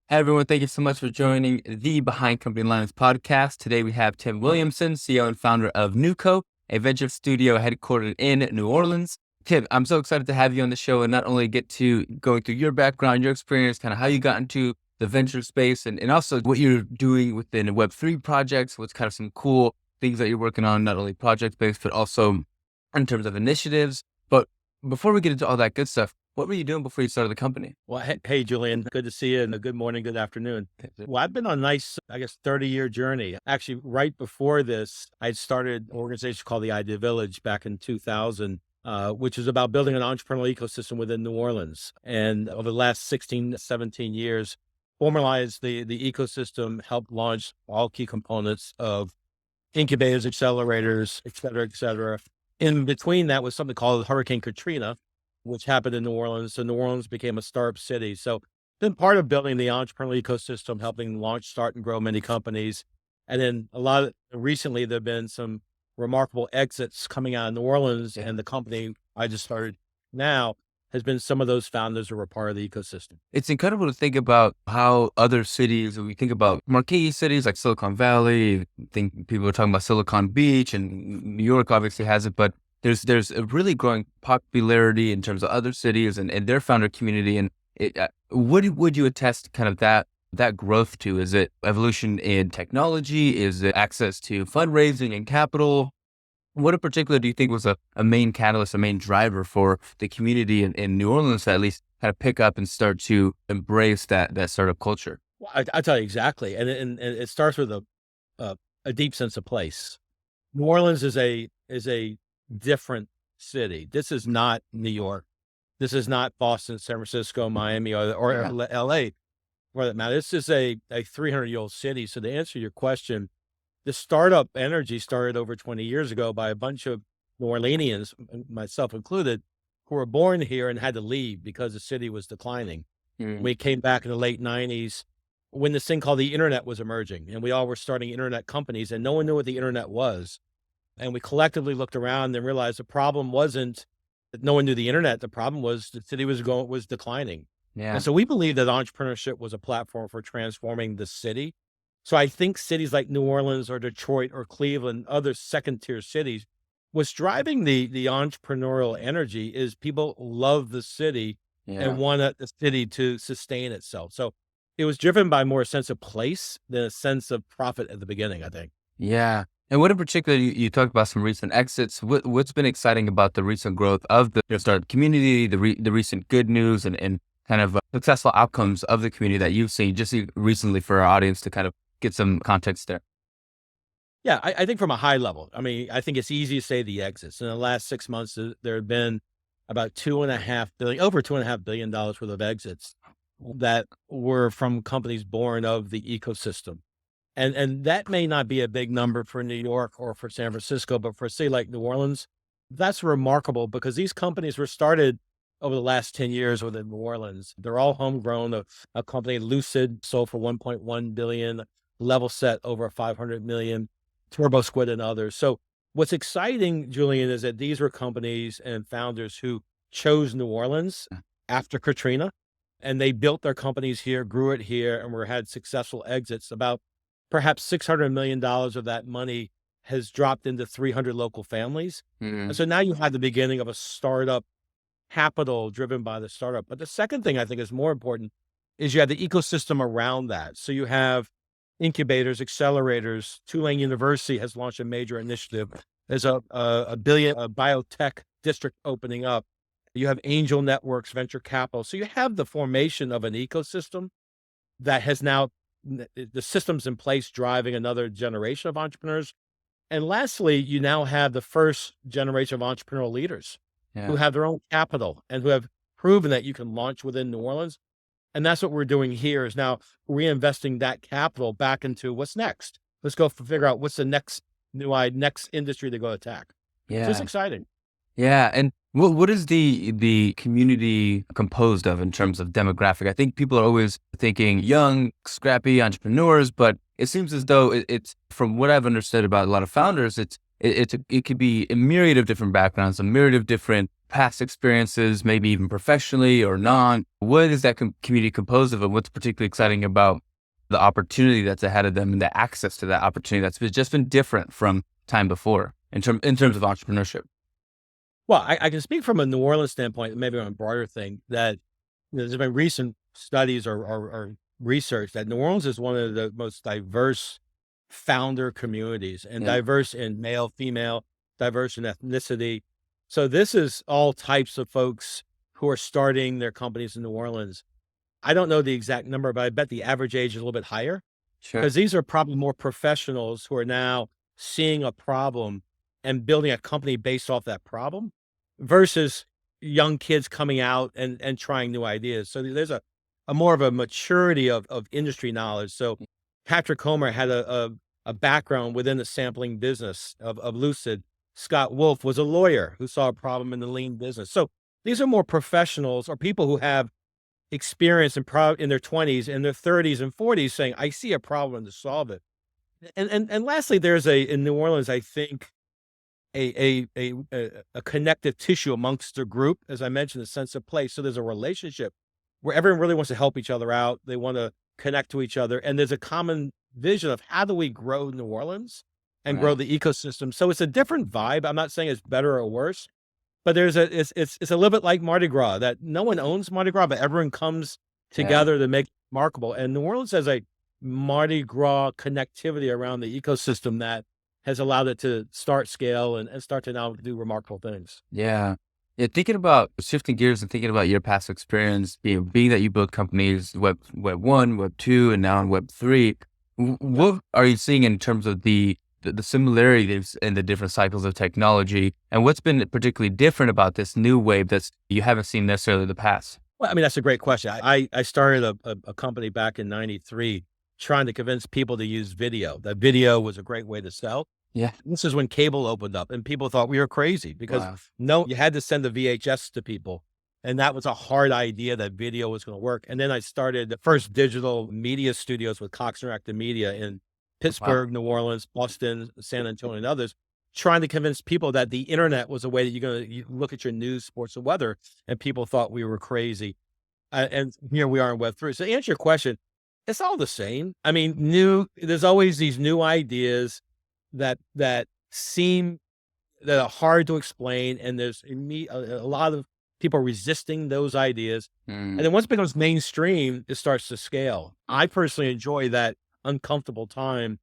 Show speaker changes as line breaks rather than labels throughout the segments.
Hey everyone, thank you so much for joining the Behind Company Lines podcast. Today we have Tim Williamson, CEO and founder of NieuxCo, a venture studio headquartered in New Orleans. Tim, I'm so excited to have you on the show and not only get to going through your background, your experience, kind of how you got into the venture space and also what you're doing within Web3 projects, what's kind of some cool things that you're working on, not only project-based, but also in terms of initiatives. But before we get into all that good stuff, what were you doing before you started the company?
Well, hey, Julian, good to see you, and a good morning, good afternoon. Well, I've been on a nice, 30-year journey. Actually, right before this, I'd started an organization called the Idea Village back in 2000, which is about building an entrepreneurial ecosystem within New Orleans. And over the last 16, 17 years, formalized the ecosystem, helped launch all key components of incubators, accelerators, et cetera, et cetera. In between that was something called Hurricane Katrina, which happened in New Orleans. So New Orleans became a startup city. So been part of building the entrepreneurial ecosystem, helping launch, start, and grow many companies. And then recently there've been some remarkable exits coming out of New Orleans, and the company I just started now has been some of those founders who were part of the ecosystem.
It's incredible to think about how other cities, when we think about marquee cities like Silicon Valley, I think people are talking about Silicon Beach, and New York obviously has it, but there's a really growing popularity in terms of other cities and their founder community. And would you attest kind of that growth to? Is it evolution in technology? Is it access to fundraising and capital? What in particular do you think was a main catalyst, a main driver for the community in New Orleans to at least kind of pick up and start to embrace that startup culture?
Well, I tell you exactly. And it starts with a deep sense of place. New Orleans is a different city. This is not New York. This is not Boston, San Francisco, Miami, or LA, for that matter. This is a 300-year-old city. So to answer your question, the startup energy started over 20 years ago by a bunch of New Orleanians, myself included, who were born here and had to leave because the city was declining. We came back in the late 90s when this thing called the internet was emerging, and we all were starting internet companies, and no one knew what the internet was. And we collectively looked around and realized the problem wasn't that no one knew the internet. The problem was the city was declining.
Yeah.
And so we believed that entrepreneurship was a platform for transforming the city. So I think cities like New Orleans or Detroit or Cleveland, other second tier cities, what's driving the entrepreneurial energy is people love the city and want the city to sustain itself. So it was driven by more a sense of place than a sense of profit at the beginning, I think.
Yeah. And what in particular, you talked about some recent exits. What's been exciting about the recent growth of the startup community, the recent good news and kind of successful outcomes of the community that you've seen just recently for our audience to kind of get some context there?
Yeah, I think from a high level, I mean, I think it's easy to say the exits. In the last 6 months, there have been about over $2.5 billion worth of exits that were from companies born of the ecosystem. And that may not be a big number for New York or for San Francisco, but for a city like New Orleans, that's remarkable because these companies were started over the last 10 years within New Orleans. They're all homegrown. A company, Lucid, sold for 1.1 billion, Level Set over 500 million, Turbo Squid and others. So what's exciting, Julian, is that these were companies and founders who chose New Orleans after Katrina, and they built their companies here, grew it here, and had successful exits. About perhaps $600 million of that money has dropped into 300 local families. And so now you have the beginning of a startup capital driven by the startup. But the second thing I think is more important is you have the ecosystem around that. So you have incubators, accelerators. Tulane University has launched a major initiative. There's a biotech district opening up. You have angel networks, venture capital. So you have the formation of an ecosystem that has now the systems in place driving another generation of entrepreneurs. And lastly, you now have the first generation of entrepreneurial leaders who have their own capital and who have proven that you can launch within New Orleans. And that's what we're doing here is now reinvesting that capital back into what's next. Let's go figure out what's the next industry to go attack. So it's exciting.
Yeah. And what is the community composed of in terms of demographic? I think people are always thinking young, scrappy entrepreneurs, but it seems as though it's from what I've understood about a lot of founders, it could be a myriad of different backgrounds, a myriad of different past experiences, maybe even professionally or non? What is that community composed of, and what's particularly exciting about the opportunity that's ahead of them and the access to that opportunity that's just been different from time before in terms of entrepreneurship?
Well, I can speak from a New Orleans standpoint, maybe on a broader thing that there's been recent studies or research that New Orleans is one of the most diverse founder communities, and
Yeah.
diverse in male, female, diverse in ethnicity. So this is all types of folks who are starting their companies in New Orleans. I don't know the exact number, but I bet the average age is a little bit higher,
Sure.
because these are probably more professionals who are now seeing a problem and building a company based off that problem versus young kids coming out and trying new ideas. So there's a more of a maturity of industry knowledge. So Patrick Comer had a background within the sampling business of Lucid. Scott Wolf was a lawyer who saw a problem in the lean business. So these are more professionals or people who have experience in their 20s and their 30s and 40s saying, I see a problem to solve it. And lastly, there's in New Orleans, I think, a connective tissue amongst the group, as I mentioned, a sense of place. So there's a relationship where everyone really wants to help each other out. They want to connect to each other. And there's a common vision of how do we grow New Orleans and grow
Right.
the ecosystem. So it's a different vibe. I'm not saying it's better or worse, but it's a little bit like Mardi Gras, that no one owns Mardi Gras, but everyone comes
Yeah.
together to make it remarkable. And New Orleans has a Mardi Gras connectivity around the ecosystem that has allowed it to start scale and start to now do remarkable things.
Yeah. Yeah. Thinking about shifting gears and thinking about your past experience, being that you built companies web 1, web 2, and now in web 3, what are you seeing in terms of the similarities in the different cycles of technology, and what's been particularly different about this new wave that's you haven't seen necessarily in the past?
Well, I mean, that's a great question. I started a company back in 93 trying to convince people to use video. That video was a great way to sell.
Yeah.
This is when cable opened up and people thought we were crazy because
Wow.
no, you had to send the VHS to people. And that was a hard idea that video was going to work. And then I started the first digital media studios with Cox Interactive Media in Pittsburgh, New Orleans, Boston, San Antonio, and others, trying to convince people that the internet was a way that you look at your news, sports, and weather. And people thought we were crazy. And here we are in Web3. So to answer your question, it's all the same. I mean, there's always these new ideas that seem that are hard to explain, and there's a lot of people resisting those ideas. And then once it becomes mainstream, it starts to scale. I personally enjoy that uncomfortable time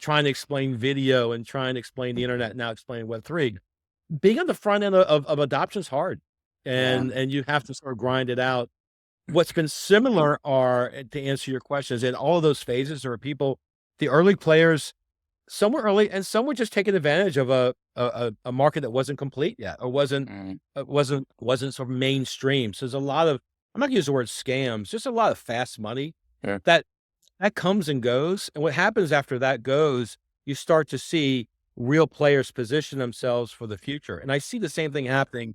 trying to explain video and trying to explain the internet, now explaining Web3. Being on the front end of adoption is hard, and you have to sort of grind it out. What's been similar are, to answer your questions, in all of those phases, there are people, the early players, some were early and some were just taking advantage of a market that wasn't complete yet, or wasn't sort of mainstream. So there's a lot of, I'm not gonna use the word scams, just a lot of fast money
Sure.
that comes and goes. And what happens after that goes, you start to see real players position themselves for the future. And I see the same thing happening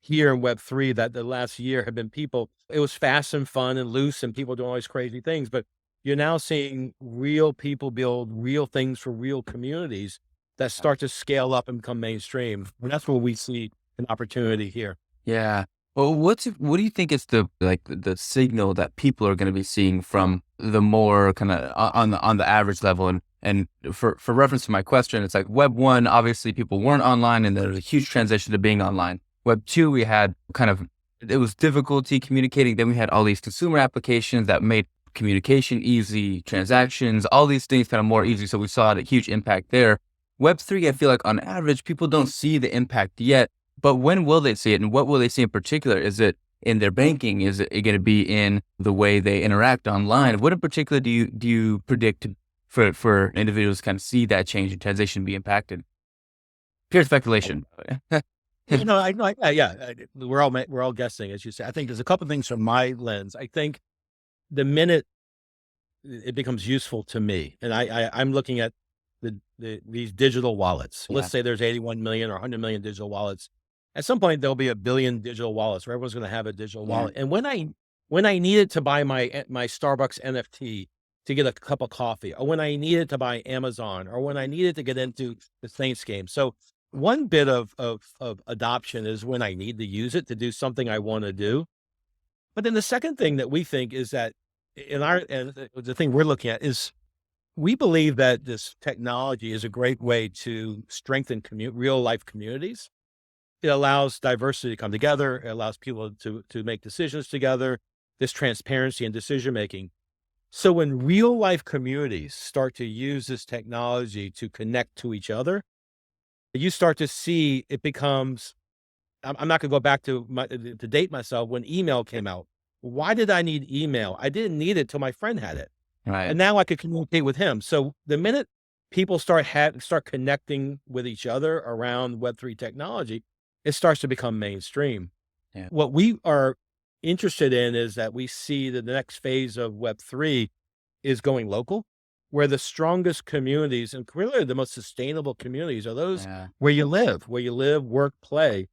here in Web3, that the last year have been people, it was fast and fun and loose and people doing all these crazy things, but you're now seeing real people build real things for real communities that start to scale up and become mainstream. And that's where we see an opportunity here.
Yeah. Well, what do you think is the signal that people are going to be seeing from the more kind of on the average level? And for reference to my question, it's like web 1, obviously people weren't online and there was a huge transition to being online. Web 2, we had it was difficulty communicating. Then we had all these consumer applications that made communication easy, transactions, all these things kind of more easy. So we saw a huge impact there. Web 3, I feel like on average, people don't see the impact yet, but when will they see it? And what will they see in particular? Is it in their banking? Is it going to be in the way they interact online? What in particular do you predict for individuals to kind of see that change and transition be impacted? Pure speculation.
We're all guessing, as you say. I think there's a couple of things from my lens. I think the minute it becomes useful to me, and I'm looking at these digital wallets.
Yeah.
Let's say there's 81 million or 100 million digital wallets. At some point, there'll be 1 billion digital wallets where everyone's going to have a digital wallet. And when I needed to buy my Starbucks NFT to get a cup of coffee, or when I needed to buy Amazon, or when I needed to get into the Saints game. So one bit of adoption is when I need to use it to do something I want to do. But then the second thing that we think is that the thing we're looking at is we believe that this technology is a great way to strengthen real life communities. It allows diversity to come together. It allows people to make decisions together, this transparency and decision making. So when real life communities start to use this technology to connect to each other, you start to see it becomes, I'm not going to go back to date myself when email came out. Why did I need email? I didn't need it till my friend had it.
Right.
And now I could communicate with him. So the minute people start connecting with each other around Web3 technology, it starts to become mainstream.
Yeah.
What we are interested in is that we see that the next phase of Web3 is going local, where the strongest communities and really the most sustainable communities are those where you live, work, play.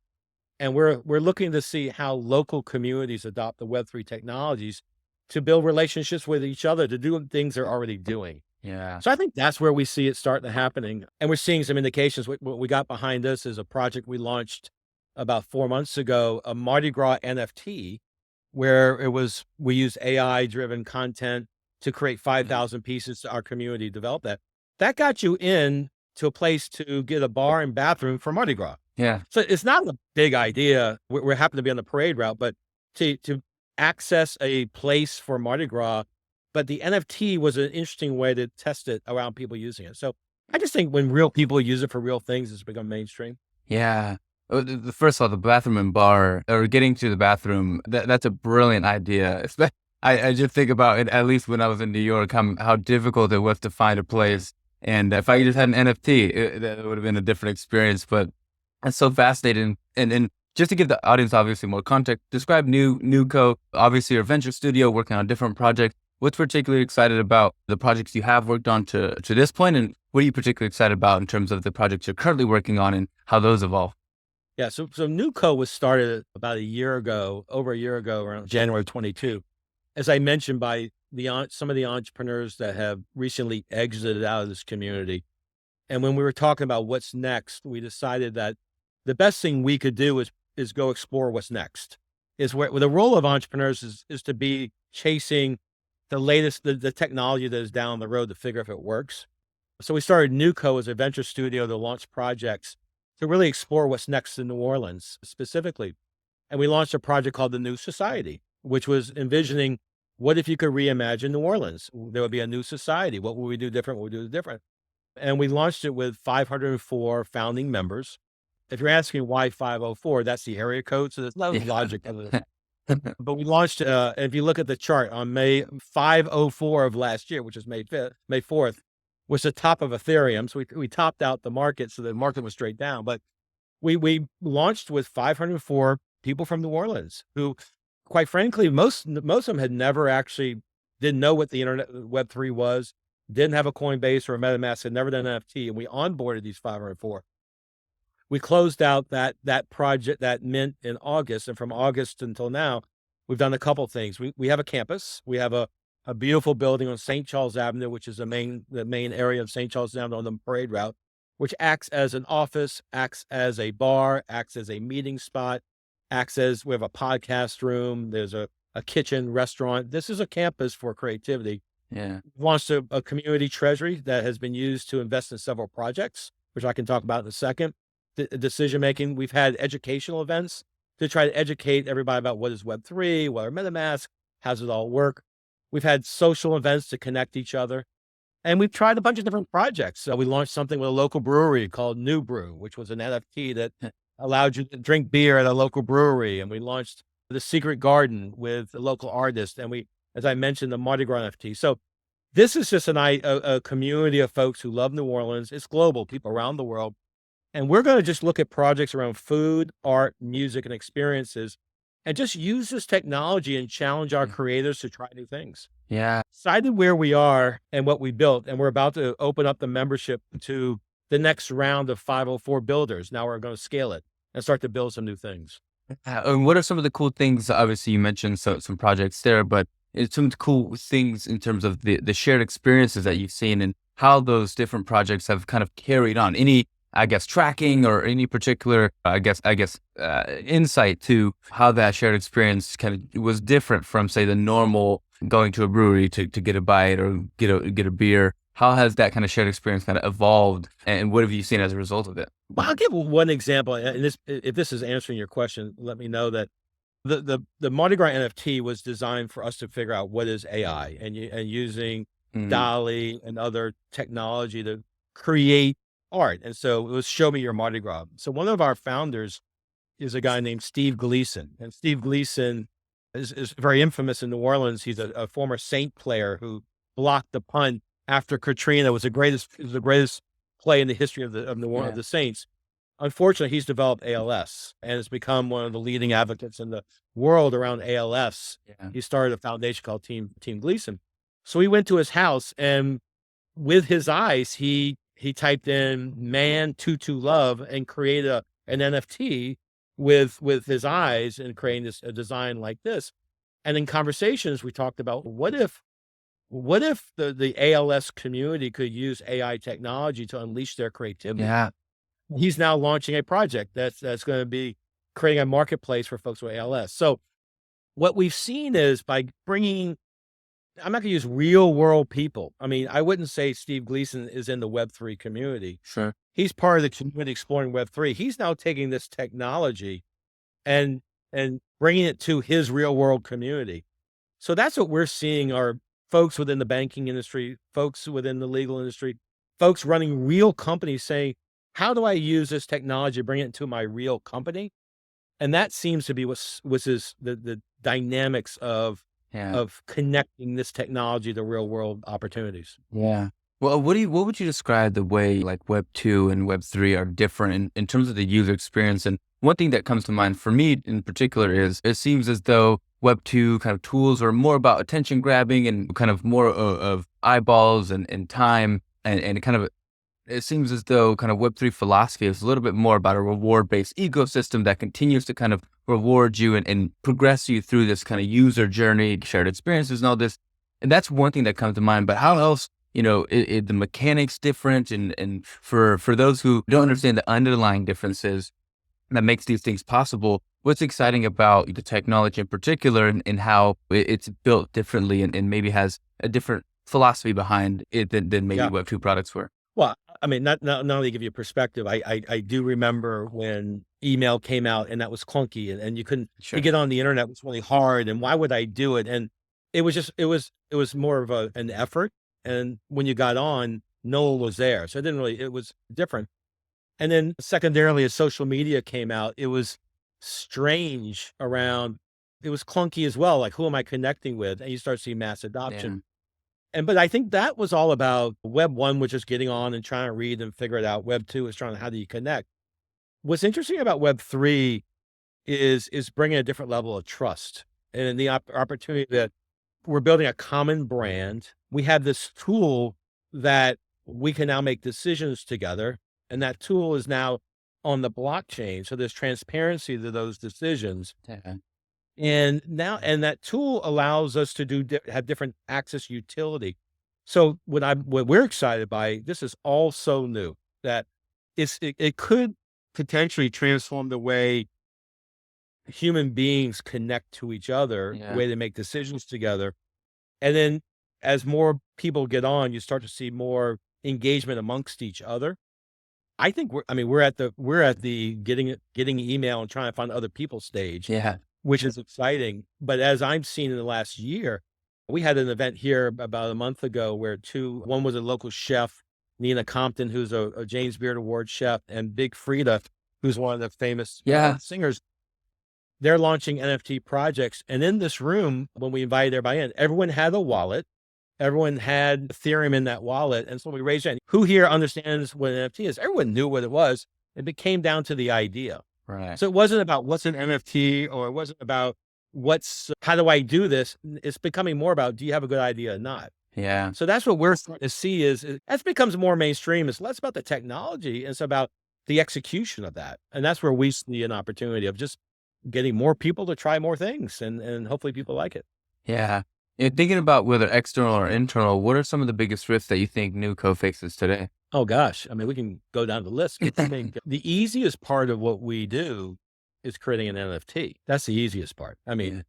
And we're looking to see how local communities adopt the Web3 technologies to build relationships with each other, to do things they're already doing.
Yeah.
So I think that's where we see it starting happening. And we're seeing some indications. What we got behind us is a project we launched about 4 months ago, a Mardi Gras NFT, where we used AI driven content to create 5,000 pieces. Our community developed that. That got you in to a place to get a bar and bathroom for Mardi Gras.
Yeah.
So it's not a big idea. We're happy to be on the parade route, but to access a place for Mardi Gras, but the NFT was an interesting way to test it around people using it. So I just think when real people use it for real things, it's become mainstream.
Yeah. First of all, the bathroom and bar, or getting to the bathroom, that's a brilliant idea. I just think about it, at least when I was in New York, how difficult it was to find a place. And if I just had an NFT, it would have been a different experience. But it's so fascinating. And just to give the audience obviously more context, describe NieuxCo, obviously your venture studio working on different projects. What's particularly excited about the projects you have worked on to this point, and what are you particularly excited about in terms of the projects you're currently working on and how those evolve?
Yeah, so NieuxCo was started about over a year ago, around January 22. As I mentioned, by some of the entrepreneurs that have recently exited out of this community. And when we were talking about what's next, we decided that the best thing we could do is go explore what's next. Is where the role of entrepreneurs is to be chasing the latest, the technology that is down the road to figure if it works. So we started NieuxCo as a venture studio to launch projects to really explore what's next in New Orleans specifically. And we launched a project called the New Society, which was envisioning, what if you could reimagine New Orleans? There would be a new society. What would we do different? What would we do different? And we launched it with 504 founding members. If you're asking why 504, that's the area code. So there's no logic of it. But we launched, if you look at the chart on May 504 of last year, which is May 4th, was the top of Ethereum. So we topped out the market. So the market was straight down, but we launched with 504 people from New Orleans who, quite frankly, most of them had never actually didn't know what the internet Web3 was, didn't have a Coinbase or a MetaMask, had never done an NFT. And we onboarded these 504. We closed out that project, that mint, in August. And from August until now, we've done a couple of things. We have a campus. We have a beautiful building on St. Charles Avenue, which is the main area of St. Charles Avenue on the parade route, which acts as an office, acts as a bar, acts as a meeting spot, we have a podcast room. There's a kitchen, restaurant. This is a campus for creativity.
Yeah.
We launched a community treasury that has been used to invest in several projects, which I can talk about in a second. Decision-making. We've had educational events to try to educate everybody about what is Web3, what are MetaMask, how does it all work. We've had social events to connect each other. And we've tried a bunch of different projects. So we launched something with a local brewery called New Brew, which was an NFT that allowed you to drink beer at a local brewery. And we launched The Secret Garden with a local artist. And we, as I mentioned, the Mardi Gras NFT. So this is just a community of folks who love New Orleans. It's global, people around the world. And we're going to just look at projects around food, art, music, and experiences, and just use this technology and challenge our creators to try new things.
Yeah.
Excited where we are and what we built. And we're about to open up the membership to the next round of 504 builders. Now we're going to scale it and start to build some new things.
And what are some of the cool things? Obviously, you mentioned some projects there, but it's some cool things in terms of the shared experiences that you've seen and how those different projects have kind of carried on. Any I guess, tracking or any particular, insight to how that shared experience kind of was different from, say, the normal going to a brewery to get a bite or get a beer? How has that kind of shared experience kind of evolved, and what have you seen as a result of it?
Well, I'll give one example, and if this is answering your question, let me know that the Mardi Gras NFT was designed for us to figure out what is AI, and using
Mm,
Dolly and other technology to create art. And so it was show me your Mardi Gras. So one of our founders is a guy named Steve Gleason, and Steve Gleason is very infamous in New Orleans. He's a former Saint player who blocked the punt after Katrina. It was the greatest play in the history of New Orleans, of
yeah,
the Saints. Unfortunately, he's developed ALS and has become one of the leading advocates in the world around ALS.
yeah,
He started a foundation called Team Gleason. So we went to his house, and with his eyes, he typed in "man tutu love" and created an NFT with his eyes and creating a design like this. And in conversations, we talked about what if the ALS community could use AI technology to unleash their creativity.
yeah,
He's now launching a project that's going to be creating a marketplace for folks with ALS. So what we've seen is by bringing, I'm not going to use real world people. I mean, I wouldn't say Steve Gleason is in the Web3 community.
sure,
He's part of the community exploring Web3. He's now taking this technology and bringing it to his real world community. So that's what we're seeing are folks within the banking industry, folks within the legal industry, folks running real companies saying, how do I use this technology to bring it into my real company? And that seems to be what's is the dynamics
yeah.
of connecting this technology to real world opportunities.
Yeah. Well, what would you describe the way like Web 2 and Web 3 are different in terms of the user experience? And one thing that comes to mind for me in particular is it seems as though Web 2 kind of tools are more about attention grabbing and kind of more of eyeballs and time and kind of it seems as though kind of Web3 philosophy is a little bit more about a reward-based ecosystem that continues to kind of reward you and progress you through this kind of user journey, shared experiences and all this. And that's one thing that comes to mind. But how else, the mechanics different and for those who don't understand the underlying differences that makes these things possible, what's exciting about the technology in particular and how it's built differently and maybe has a different philosophy behind it than maybe
Yeah.
Web2 products were?
Well, I mean, not only to give you a perspective, I do remember when email came out and that was clunky and you couldn't
Sure.
to get on the internet was really hard. And why would I do it? And it was just, it was more of an effort. And when you got on, NOLA was there. So it was different. And then secondarily, as social media came out, it was strange around, it was clunky as well. Like, who am I connecting with? And you start seeing mass adoption. But I think that was all about Web 1, which is getting on and trying to read and figure it out. Web 2 is trying to, how do you connect? What's interesting about Web 3 is bringing a different level of trust and the opportunity that we're building a common brand. We have this tool that we can now make decisions together, and that tool is now on the blockchain. So there's transparency to those decisions.
Yeah.
And that tool allows us to have different access utility. So what we're excited by, this is all so new that it could potentially transform the way human beings connect to each other, the
Yeah.
way they make decisions together. And then as more people get on, you start to see more engagement amongst each other. I think we're at the getting email and trying to find other people stage,
Yeah.
which is exciting. But as I've seen in the last year, we had an event here about a month ago where one was a local chef, Nina Compton, who's a James Beard Award chef, and Big Frida, who's one of the famous
Yeah.
singers. They're launching NFT projects. And in this room, when we invited everybody in, everyone had a wallet. Everyone had Ethereum in that wallet. And so we raised it. Who here understands what an NFT is? Everyone knew what it was. It came down to the idea.
Right.
So it wasn't about what's an NFT, or it wasn't about how do I do this? It's becoming more about, do you have a good idea or not?
Yeah.
So that's what we're starting to see is as becomes more mainstream. It's less about the technology. It's about the execution of that. And that's where we see an opportunity of just getting more people to try more things and hopefully people like it.
Yeah. Thinking about whether external or internal, what are some of the biggest risks that you think NieuxCo faces today?
Oh gosh. I mean, we can go down the list. I mean, the easiest part of what we do is creating an NFT. That's the easiest part. I mean,
Yeah.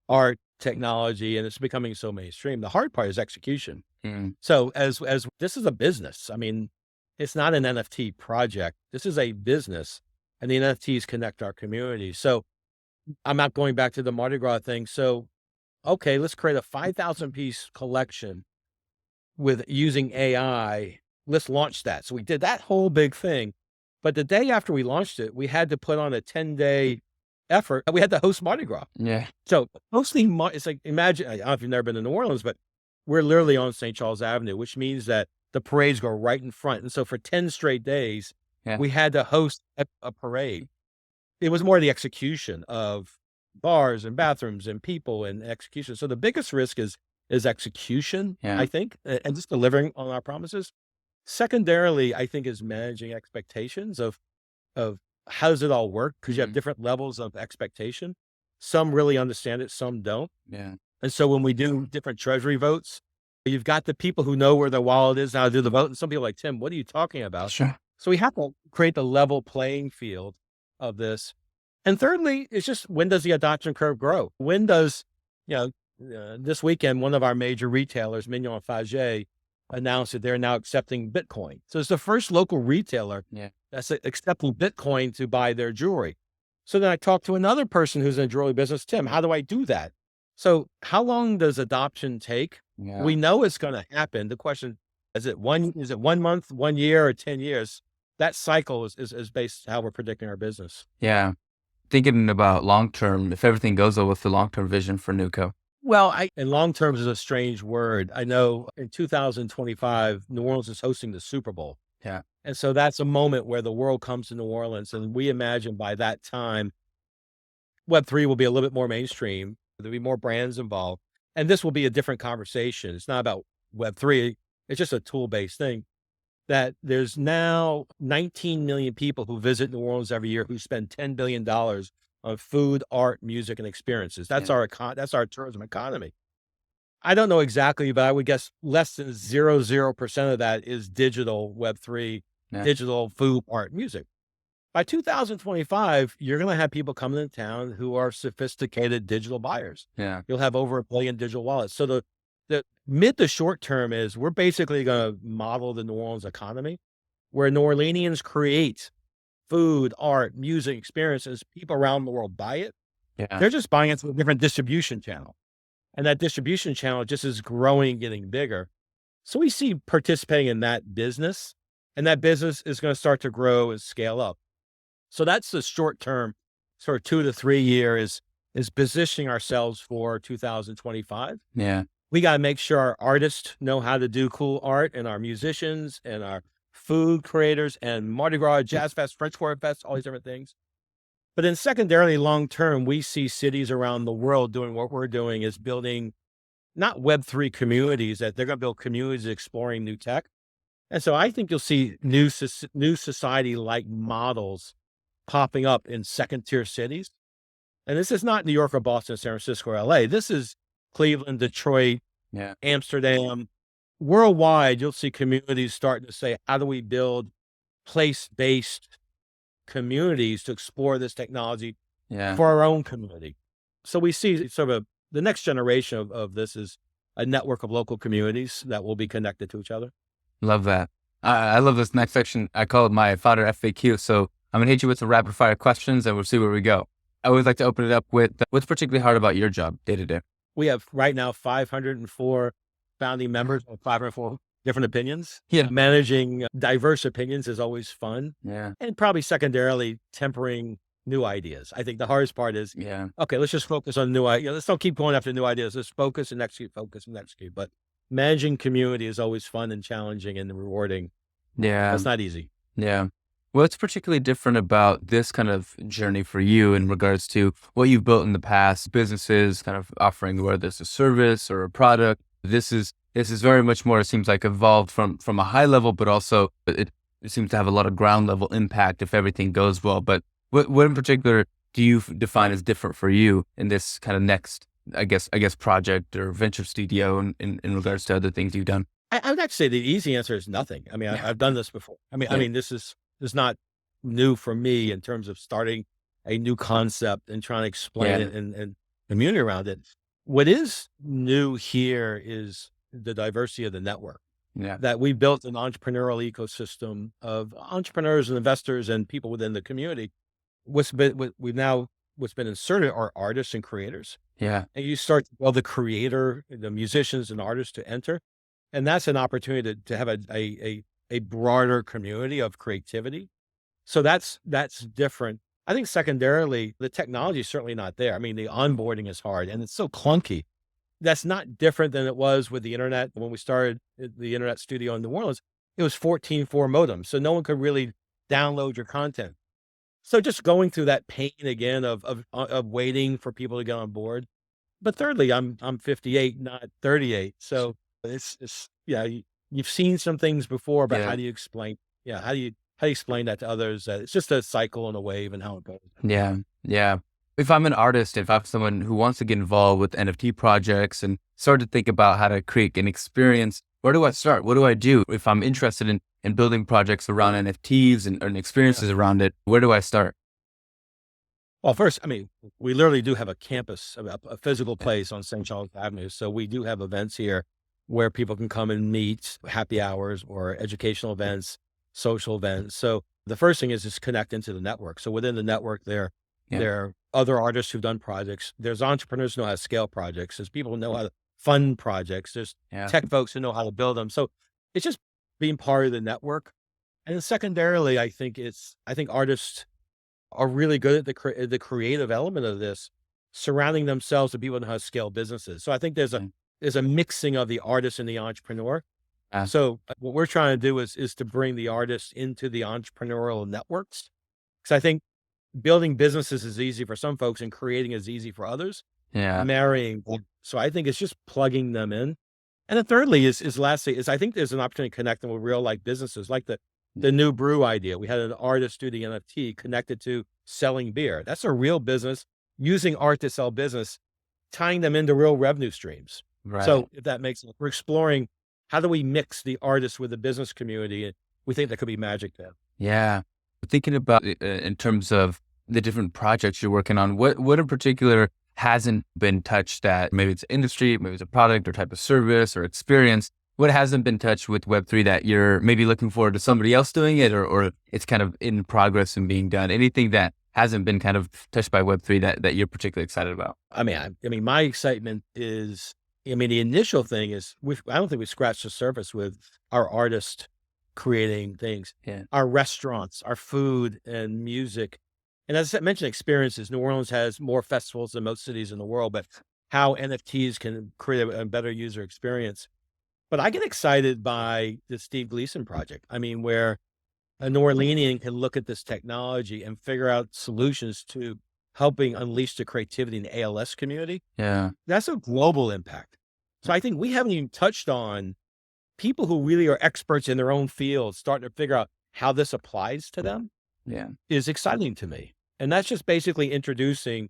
art, technology, and it's becoming so mainstream. The hard part is execution.
Mm.
So as this is a business, I mean, it's not an NFT project. This is a business, and the NFTs connect our community. So I'm not going back to the Mardi Gras thing. So, okay, let's create a 5,000 piece collection with using AI. Let's launch that. So we did that whole big thing. But the day after we launched it, we had to put on a 10-day effort. We had to host Mardi Gras.
Yeah.
So hosting, it's like, imagine, I don't know if you've never been to New Orleans, but we're literally on St. Charles Avenue, which means that the parades go right in front. And so for 10 straight days,
Yeah.
we had to host a parade. It was more the execution of bars and bathrooms and people and execution. So the biggest risk is execution,
Yeah.
I think, and just delivering on our promises. Secondarily, I think is managing expectations of how does it all work? Because you have
Mhm.
different levels of expectation. Some really understand it, some don't.
Yeah.
And so when we do different treasury votes, you've got the people who know where their wallet is, how to do the vote. And some people are like, Tim, what are you talking about?
Sure.
So we have to create the level playing field of this. And thirdly, it's just, when does the adoption curve grow? When does, this weekend, one of our major retailers, Mignon and Faget, announced that they're now accepting Bitcoin. So it's the first local retailer
Yeah.
that's accepting Bitcoin to buy their jewelry. So then I talked to another person who's in a jewelry business, Tim, how do I do that? So how long does adoption take?
Yeah.
We know it's going to happen. The question, is it 1 month, 1 year, or 10 years? That cycle is based how we're predicting our business.
Yeah. Thinking about long term, if everything goes well, with the long term vision for NieuxCo?
Well, and long term is a strange word. I know in 2025, New Orleans is hosting the Super Bowl.
Yeah.
And so that's a moment where the world comes to New Orleans. And we imagine by that time, Web3 will be a little bit more mainstream. There'll be more brands involved. And this will be a different conversation. It's not about Web3. It's just a tool-based thing. That there's now 19 million people who visit New Orleans every year who spend $10 billion on food, art, music, and experiences. That's
Yeah.
that's our tourism economy. I don't know exactly, but I would guess less than 0.00% of that is digital Web3,
Yeah.
digital food, art, music. By 2025, you're going to have people coming into town who are sophisticated digital buyers.
Yeah.
You'll have over 1 billion digital wallets. So the mid to short term is we're basically going to model the New Orleans economy, where New Orleanians create food, art, music, experiences. People around the world buy it.
Yeah.
They're just buying it through a different distribution channel. And that distribution channel just is growing, getting bigger. So we see participating in that business, and that business is going to start to grow and scale up. So that's the short term, sort of 2 to 3 year is positioning ourselves for 2025.
Yeah.
We got to make sure our artists know how to do cool art, and our musicians and our food creators and Mardi Gras, Jazz Fest, French Quarter Fest, all these different things. But then secondarily, long term, we see cities around the world doing what we're doing, is building not Web3 communities, that they're going to build communities exploring new tech. And so I think you'll see new society-like models popping up in second tier cities. And this is not New York or Boston, San Francisco, or LA. This is Cleveland, Detroit,
Yeah.
Amsterdam. Worldwide, you'll see communities starting to say, how do we build place-based communities to explore this technology
Yeah.
for our own community? So we see sort of the next generation of this is a network of local communities that will be connected to each other.
Love that. I love this next section. I call it my founder FAQ. So I'm going to hit you with some rapid fire questions and we'll see where we go. I always like to open it up with what's particularly hard about your job day to day?
We have right now 504 founding members with 504 different opinions.
Yeah.
Managing diverse opinions is always fun.
Yeah.
And probably secondarily, tempering new ideas. I think the hardest part is,
Yeah.
okay, let's just focus on new ideas. Let's don't keep going after new ideas. Let's focus and execute, focus and execute. But managing community is always fun and challenging and rewarding.
Yeah.
That's not easy.
Yeah. What's particularly different about this kind of journey for you in regards to what you've built in the past, businesses kind of offering, whether it's a service or a product? This is very much more, it seems like, evolved from a high level, but also it seems to have a lot of ground level impact if everything goes well. But what in particular do you define as different for you in this kind of next, I guess project or venture studio in regards to other things you've done?
I would actually say the easy answer is nothing. I mean,
Yeah.
I've done this before. I
Yeah.
mean, this is not new for me in terms of starting a new concept and trying to explain
Yeah.
it and community around it. What is new here is the diversity of the network,
Yeah.
that we built an entrepreneurial ecosystem of entrepreneurs and investors and people within the community. What's been inserted are artists and creators.
Yeah.
And you start, well, the creator, the musicians and artists to enter. And that's an opportunity to have a broader community of creativity. So that's different. I think secondarily, the technology is certainly not there. I mean, the onboarding is hard and it's so clunky. That's not different than it was with the internet. When we started the internet studio in New Orleans, it was 14.4 modem. So no one could really download your content. So just going through that pain again of waiting for people to get on board. But thirdly, I'm 58, not 38. So it's yeah, you've seen some things before, but
Yeah.
how do you explain? Yeah, how do you explain that to others that it's just a cycle and a wave and how it goes?
Yeah. Yeah. If I'm an artist, if I'm someone who wants to get involved with NFT projects and start to think about how to create an experience, where do I start? What do I do? If I'm interested in building projects around NFTs and experiences around it, where do I start?
Well, first, I mean, we literally do have a campus, a physical place on St. Charles Avenue. So we do have events here where people can come and meet, happy hours or educational events, social events. So the first thing is just connect into the network. So within the network, there are other artists who've done projects. There's entrepreneurs who know how to scale projects. There's people who know how to fund projects. There's tech folks who know how to build them. So it's just being part of the network. And then secondarily, I think artists are really good at the creative element of this, surrounding themselves with people who know how to scale businesses. So I think there's a mixing of the artist and the entrepreneur. So what we're trying to do is to bring the artists into the entrepreneurial networks. Because I think building businesses is easy for some folks and creating is easy for others.
Yeah.
Marrying. So I think it's just plugging them in. And then thirdly lastly, I think there's an opportunity to connect them with real life businesses like the new brew idea. We had an artist do the NFT connected to selling beer. That's a real business, using art to sell business, tying them into real revenue streams.
Right.
So if that makes sense, we're exploring how do we mix the artist with the business community? And we think that could be magic there.
Yeah. Thinking about it, in terms of the different projects you're working on, what in particular hasn't been touched at, maybe it's industry, maybe it's a product or type of service or experience, what hasn't been touched with Web3 that you're maybe looking forward to somebody else doing it, or it's kind of in progress and being done? Anything that hasn't been kind of touched by Web3 that you're particularly excited about?
I mean, my excitement is, the initial thing is, I don't think we scratched the surface with our artists creating things, our restaurants, our food and music. And as I mentioned, experiences. New Orleans has more festivals than most cities in the world, but how NFTs can create a better user experience. But I get excited by the Steve Gleason project. I mean, where a New Orleanian can look at this technology and figure out solutions to helping unleash the creativity in the ALS community.
Yeah.
That's a global impact. So I think we haven't even touched on people who really are experts in their own field, starting to figure out how this applies to them.
Yeah.
Is exciting to me. And that's just basically introducing,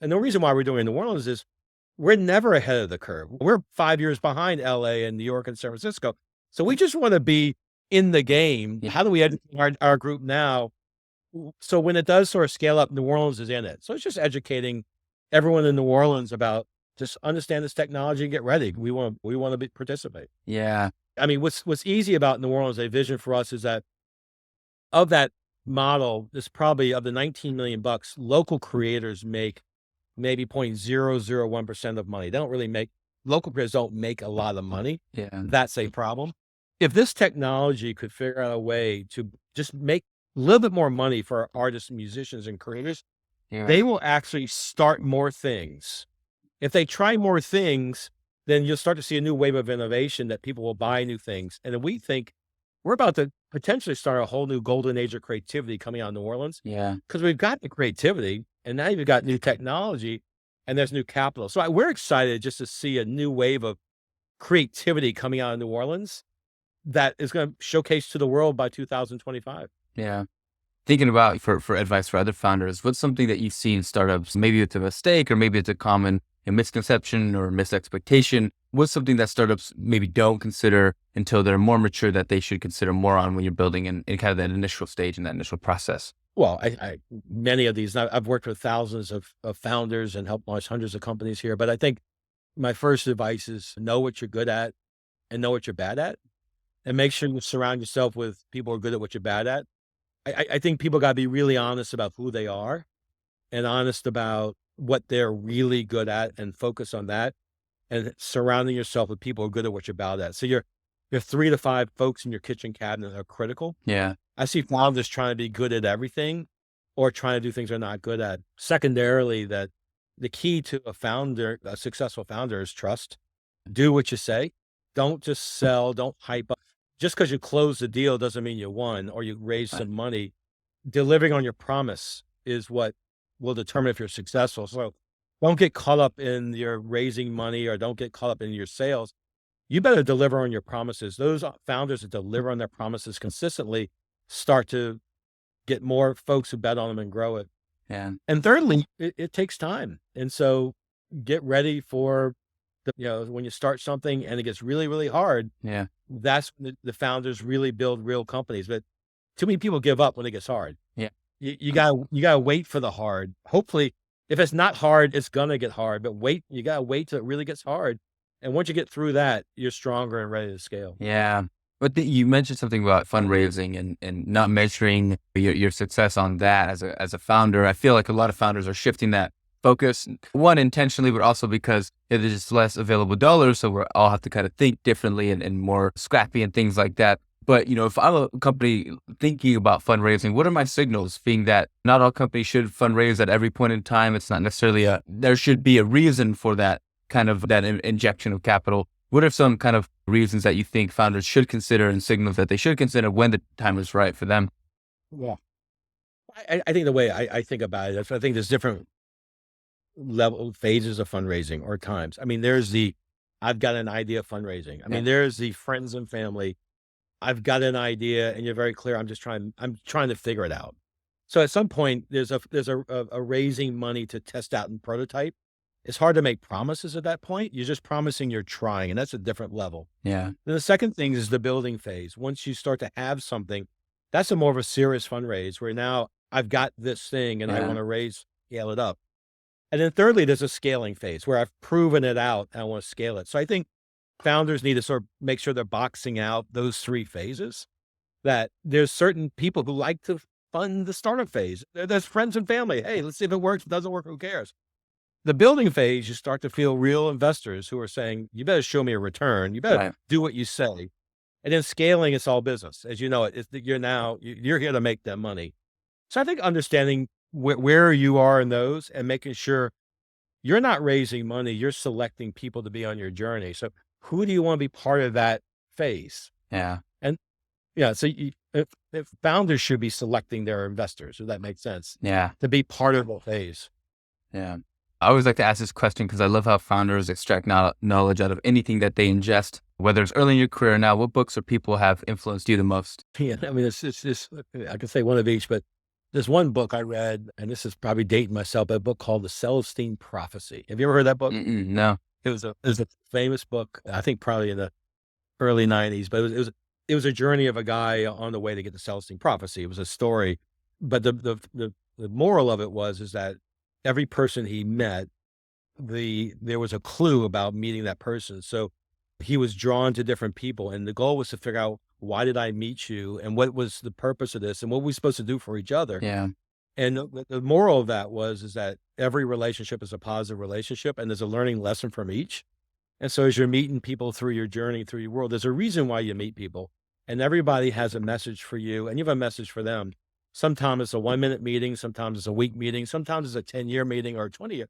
and the reason why we're doing it in New Orleans is we're never ahead of the curve. We're 5 years behind LA and New York and San Francisco. So we just want to be in the game.
Yeah.
How do we educate our group now? So when it does sort of scale up, New Orleans is in it. So it's just educating everyone in New Orleans about just understand this technology and get ready. We want to participate.
Yeah.
I mean, what's easy about New Orleans, a vision for us is that of that model, this probably of the $19 million, local creators make maybe 0.001% of money. They don't really make, local creators don't make a lot of money.
Yeah.
That's a problem. If this technology could figure out a way to just make a little bit more money for our artists and musicians and creators, they will actually start more things. If they try more things, then you'll start to see a new wave of innovation that people will buy new things. And then we think we're about to potentially start a whole new golden age of creativity coming out of New Orleans.
Yeah.
Because we've got the creativity and now you've got new technology and there's new capital. So we're excited just to see a new wave of creativity coming out of New Orleans that is going to showcase to the world by 2025.
Yeah. Thinking about for advice for other founders, what's something that you see in startups? Maybe it's a mistake or maybe it's a common misconception or misexpectation what's something that startups maybe don't consider until they're more mature that they should consider more on when you're building in kind of that initial stage and that initial process?
Well, many of these, I've worked with thousands of founders and helped launch hundreds of companies here. But I think my first advice is know what you're good at and know what you're bad at, and make sure you surround yourself with people who are good at what you're bad at. I think people got to be really honest about who they are and honest about what they're really good at and focus on that, and surrounding yourself with people who are good at what you're bad at. So your 3 to 5 folks in your kitchen cabinet are critical.
Yeah.
I see founders trying to be good at everything or trying to do things they're not good at. Secondarily, that the key to a successful founder is trust. Do what you say. Don't just sell, don't hype up. Just because you close the deal doesn't mean you won or you raised some money. Delivering on your promise is what will determine if you're successful. So don't get caught up in your raising money or don't get caught up in your sales. You better deliver on your promises. Those founders that deliver on their promises consistently start to get more folks who bet on them and grow it.
Yeah.
And thirdly, it takes time. And so get ready for when you start something and it gets really, really hard,
Yeah.
that's when the founders really build real companies. But too many people give up when it gets hard.
Yeah.
You gotta wait for the hard. Hopefully, if it's not hard, it's gonna get hard, but you gotta wait till it really gets hard. And once you get through that, you're stronger and ready to scale.
Yeah. But you mentioned something about fundraising and not measuring your success on that as a founder. I feel like a lot of founders are shifting that focus, one, intentionally, but also because there's just less available dollars. So we all have to kind of think differently and more scrappy and things like that. But, if I'm a company thinking about fundraising, what are my signals? Being that not all companies should fundraise at every point in time. It's not necessarily there should be a reason for that kind of that injection of capital. What are some kind of reasons that you think founders should consider and signals that they should consider when the time is right for them?
Yeah. I think the way I think about it, I think there's different level phases of fundraising or times. I mean, there's I've got an idea fundraising. I mean, there's the friends and family. I've got an idea and you're very clear. I'm trying to figure it out. So at some point there's a raising money to test out and prototype. It's hard to make promises at that point. You're just promising you're trying, and that's a different level.
Yeah.
Then the second thing is the building phase. Once you start to have something, that's a more of a serious fundraise where now I've got this thing and I want to scale it up. And then thirdly, there's a scaling phase where I've proven it out and I want to scale it. So I think founders need to sort of make sure they're boxing out those 3 phases, that there's certain people who like to fund the startup phase. There's friends and family. Hey, let's see if it works. If it doesn't work, who cares? The building phase, you start to feel real investors who are saying, you better show me a return. You better do what you say. And then scaling, it's all business. As you know, you're here to make that money. So I think understanding where you are in those and making sure you're not raising money, you're selecting people to be on your journey. So who do you want to be part of that phase?
Yeah.
And so if founders should be selecting their investors, if that makes sense.
Yeah.
To be part of the phase.
Yeah. I always like to ask this question because I love how founders extract knowledge out of anything that they ingest, whether it's early in your career or now. What books or people have influenced you the most?
Yeah, I mean, it's I can say one of each, but there's one book I read, and this is probably dating myself, but a book called The Celestine Prophecy. Have you ever heard that book?
No.
It was a famous book, I think probably in the early 90s, but it was a journey of a guy on the way to get the Celestine Prophecy. It was a story, but the moral of it is that every person he met, there was a clue about meeting that person. So he was drawn to different people, and the goal was to figure out, why did I meet you? And what was the purpose of this? And what were we supposed to do for each other?
Yeah.
And the moral of that is that every relationship is a positive relationship, and there's a learning lesson from each. And so as you're meeting people through your journey, through your world, there's a reason why you meet people, and everybody has a message for you and you have a message for them. Sometimes it's a 1-minute meeting. Sometimes it's a week meeting. Sometimes it's a 10-year meeting or a 20-year,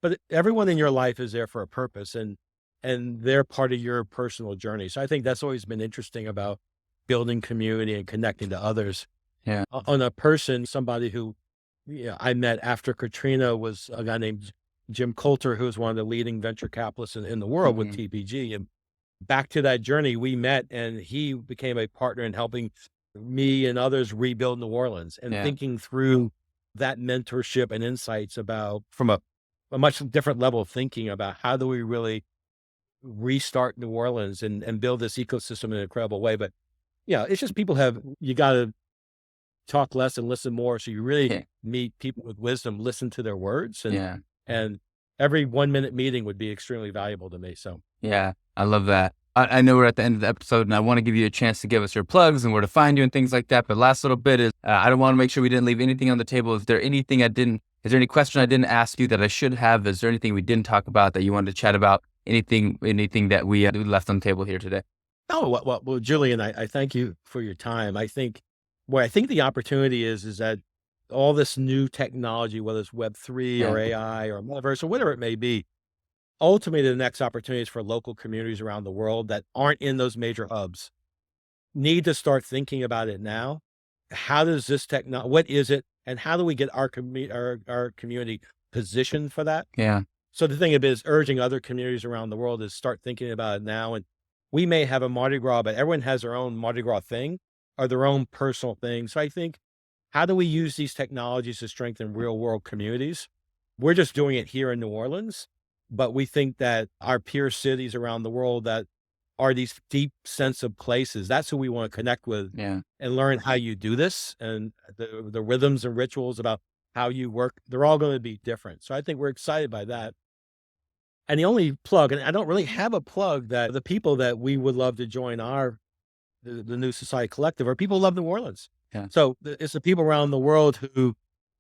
but everyone in your life is there for a purpose, and they're part of your personal journey. So I think that's always been interesting about building community and connecting to others.
Yeah.
On a person, somebody who I met after Katrina was a guy named Jim Coulter, who was one of the leading venture capitalists in the world with TPG. And back to that journey, we met, and he became a partner in helping me and others rebuild New Orleans, and thinking through that mentorship and insights about from a much different level of thinking about how do we really restart New Orleans and build this ecosystem in an incredible way. But yeah, it's just you got to talk less and listen more. So you really
Yeah.
meet people with wisdom, listen to their words,
Yeah.
and every 1 minute meeting would be extremely valuable to me. So
Yeah. I love that. I know we're at the end of the episode and I want to give you a chance to give us your plugs and where to find you and things like that. But last little bit is, I don't want to make sure we didn't leave anything on the table. Is there any question I didn't ask you that I should have? Is there anything we didn't talk about that you wanted to chat about? Anything that we left on the table here today?
oh, well, Julian, I thank you for your time. I think the opportunity is that all this new technology, whether it's Web3 or AI or metaverse or whatever it may be, ultimately the next opportunities for local communities around the world that aren't in those major hubs need to start thinking about it now. How does this what is it? And how do we get our community positioned for that?
Yeah.
So the thing is urging other communities around the world is start thinking about it now. And we may have a Mardi Gras, but everyone has their own Mardi Gras thing or their own personal thing. So I think, how do we use these technologies to strengthen real world communities? We're just doing it here in New Orleans, but we think that our peer cities around the world that are these deep sense of places, that's who we want to connect with and learn how you do this. And the rhythms and rituals about how you work, they're all going to be different. So I think we're excited by that. And the only plug, and I don't really have a plug, that the people that we would love to join the New Society Collective are people who love New Orleans.
Yeah.
So it's the people around the world who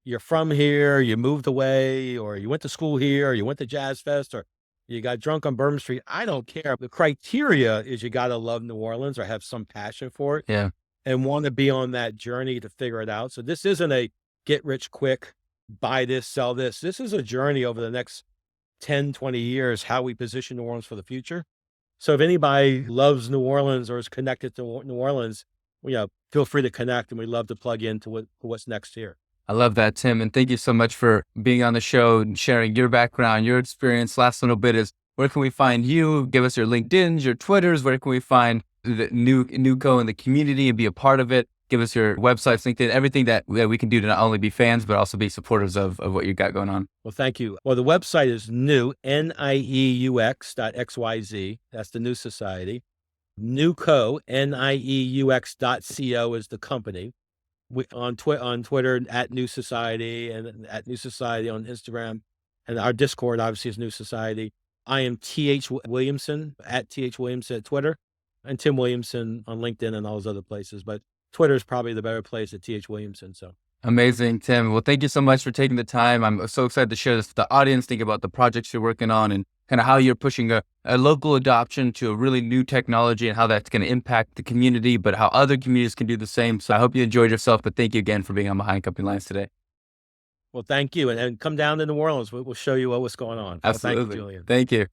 you're from here, you moved away, or you went to school here, or you went to Jazz Fest, or you got drunk on Bourbon Street. I don't care. The criteria is you got to love New Orleans or have some passion for it.
Yeah.
And want to be on that journey to figure it out. So this isn't a get rich quick, buy this, sell this. This is a journey over the next 10, 20 years, how we position New Orleans for the future. So if anybody loves New Orleans or is connected to New Orleans, feel free to connect, and we'd love to plug into what's next here.
I love that, Tim. And thank you so much for being on the show and sharing your background, your experience. Last little bit is, where can we find you? Give us your LinkedIns, your Twitters. Where can we find the NieuxCo in the community and be a part of it? Give us your websites, LinkedIn, everything that we can do to not only be fans, but also be supporters of what you got going on.
Well, thank you. Well, the website is NIEUX.xyz. That's the New Society. NieuxCo, NIEUX.co is the company. We on Twitter at New Society, and at New Society on Instagram, and our Discord obviously is New Society. I am TH Williamson at TH Williamson at Twitter, and Tim Williamson on LinkedIn and all those other places. But Twitter is probably the better place at TH Williamson. So
amazing, Tim. Well, thank you so much for taking the time. I'm so excited to share this with the audience, think about the projects you're working on and kind of how you're pushing a local adoption to a really new technology and how that's going to impact the community, but how other communities can do the same. So I hope you enjoyed yourself, but thank you again for being on Behind Company Lines today.
Well, thank you. And come down to New Orleans. We'll show you what's going on.
Absolutely.
Well, thank you, Julian.
Thank you.